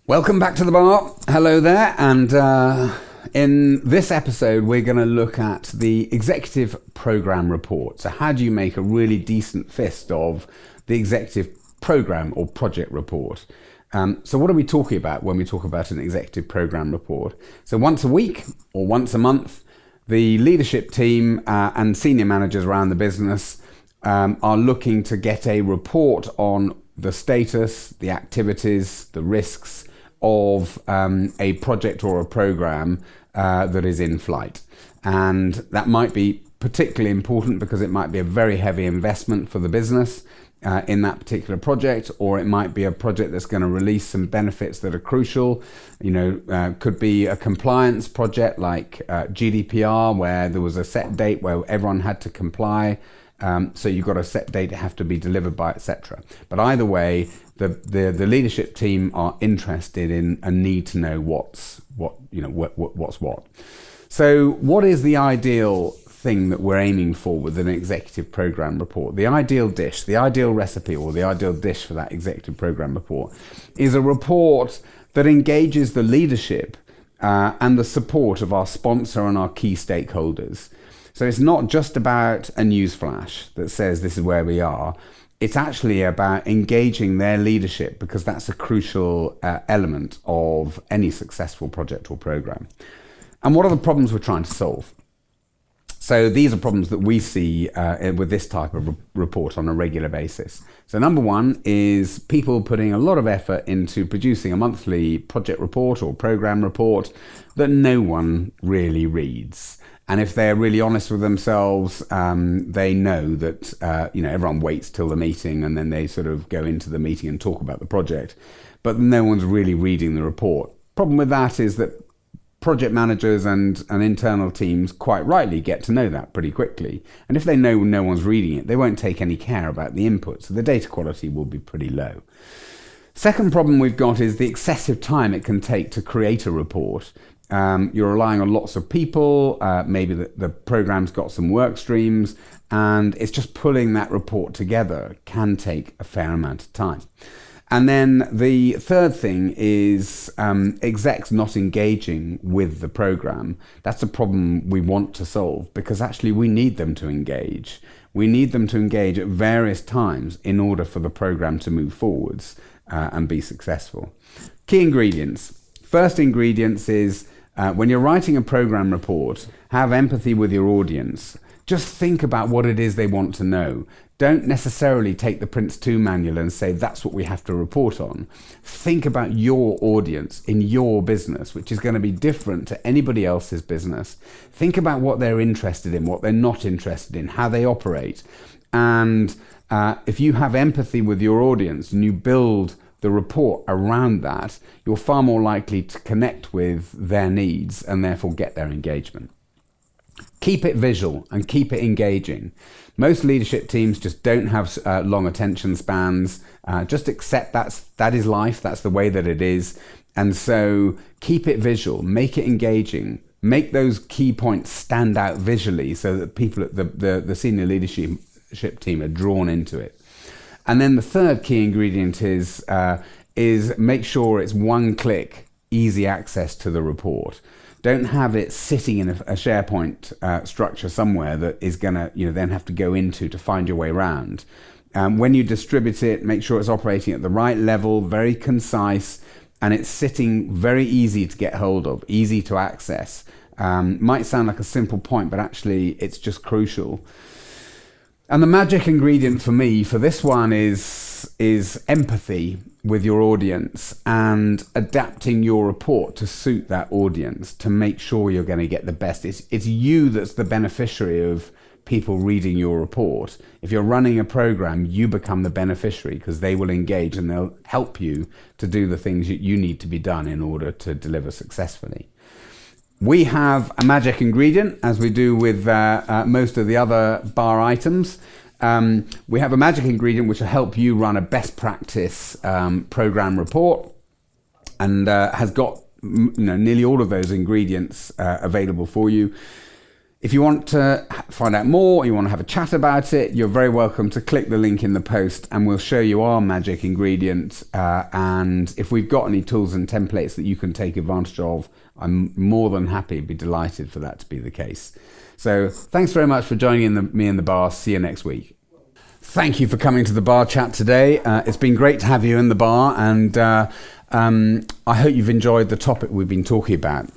Welcome back to the bar. Hello there. And in this episode, we're going to look at the executive program report. So how do you make a really decent fist of the executive program or project report? So what are we talking about when we talk about an executive program report? So once a week or once a month, the leadership team and senior managers around the business are looking to get a report on the status, the activities, the risks of a project or a program that is in flight. And that might be particularly important because it might be a very heavy investment for the business in that particular project, or it might be a project that's going to release some benefits that are crucial. Could be a compliance project like GDPR, where there was a set date where everyone had to comply. So you've got a set date to have to be delivered by, etc. But either way, the leadership team are interested in and need to know what's what. So what is the ideal thing that we're aiming for with an executive program report? The ideal dish, the ideal recipe, or the ideal dish for that executive program report is a report that engages the leadership and the support of our sponsor and our key stakeholders. So it's not just about a news flash that says this is where we are. It's actually about engaging their leadership, because that's a crucial element of any successful project or program. And what are the problems we're trying to solve? So these are problems that we see with this type of report on a regular basis. So number one is people putting a lot of effort into producing a monthly project report or program report that no one really reads. And if they're really honest with themselves, they know that everyone waits till the meeting and then they sort of go into the meeting and talk about the project, but no one's really reading the report. Problem with that is that project managers and internal teams quite rightly get to know that pretty quickly. And if they know no one's reading it, they won't take any care about the input, so the data quality will be pretty low. Second problem we've got is the excessive time it can take to create a report. You're relying on lots of people, maybe the program's got some work streams, and it's just pulling that report together can take a fair amount of time. And then the third thing is execs not engaging with the program. That's a problem we want to solve, because actually we need them to engage. We need them to engage at various times in order for the program to move forwards and be successful. Key ingredients. First ingredients is when you're writing a program report, have empathy with your audience. Just think about what it is they want to know. Don't necessarily take the Prince 2 manual and say that's what we have to report on. Think about your audience in your business, which is going to be different to anybody else's business. Think about what they're interested in, what they're not interested in, how they operate. And if you have empathy with your audience and you build the report around that, you're far more likely to connect with their needs and therefore get their engagement. Keep it visual and keep it engaging. Most leadership teams just don't have long attention spans. Just accept that is life. That's the way that it is. And so keep it visual, make it engaging, make those key points stand out visually so that people at the senior leadership team are drawn into it. And then the third key ingredient is make sure it's one-click, easy access to the report. Don't have it sitting in a SharePoint structure somewhere that is going to then have to go into to find your way around. When you distribute it, make sure it's operating at the right level, very concise, and it's sitting very easy to get hold of, easy to access. Might sound like a simple point, but actually it's just crucial. And the magic ingredient for me for this one is empathy with your audience and adapting your report to suit that audience to make sure you're going to get the best. It's you that's the beneficiary of people reading your report. If you're running a program, you become the beneficiary because they will engage and they'll help you to do the things you need to be done in order to deliver successfully. We have a magic ingredient, as we do with most of the other bar items. We have a magic ingredient which will help you run a best practice program report, and has got nearly all of those ingredients available for you. If you want to find out more, or you want to have a chat about it, you're very welcome to click the link in the post and we'll show you our magic ingredient. And if we've got any tools and templates that you can take advantage of, I'm more than happy, be delighted for that to be the case. So thanks very much for joining me in the bar. See you next week. Thank you for coming to the bar chat today. It's been great to have you in the bar, and I hope you've enjoyed the topic we've been talking about.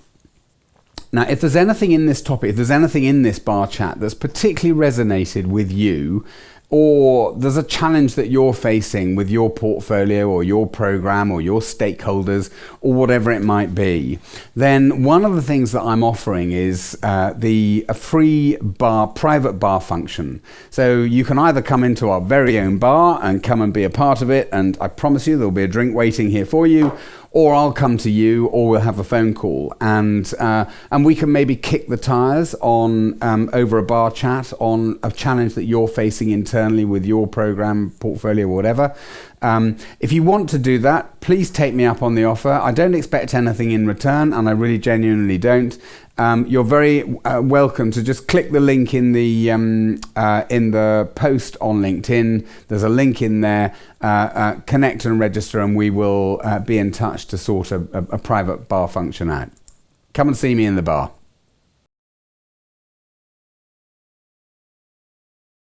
Now, if there's anything in this topic, if there's anything in this bar chat that's particularly resonated with you, or there's a challenge that you're facing with your portfolio or your program or your stakeholders or whatever it might be, then one of the things that I'm offering is a free private bar function. So you can either come into our very own bar and come and be a part of it, and I promise you there'll be a drink waiting here for you, or I'll come to you, or we'll have a phone call, and we can maybe kick the tires on over a bar chat on a challenge that you're facing internally with your program, portfolio, or whatever. If you want to do that, please take me up on the offer. I don't expect anything in return, and I really genuinely don't. You're very welcome to just click the link in the post on LinkedIn. There's a link in there. Connect and register, and we will be in touch to sort a private bar function out. Come and see me in the bar.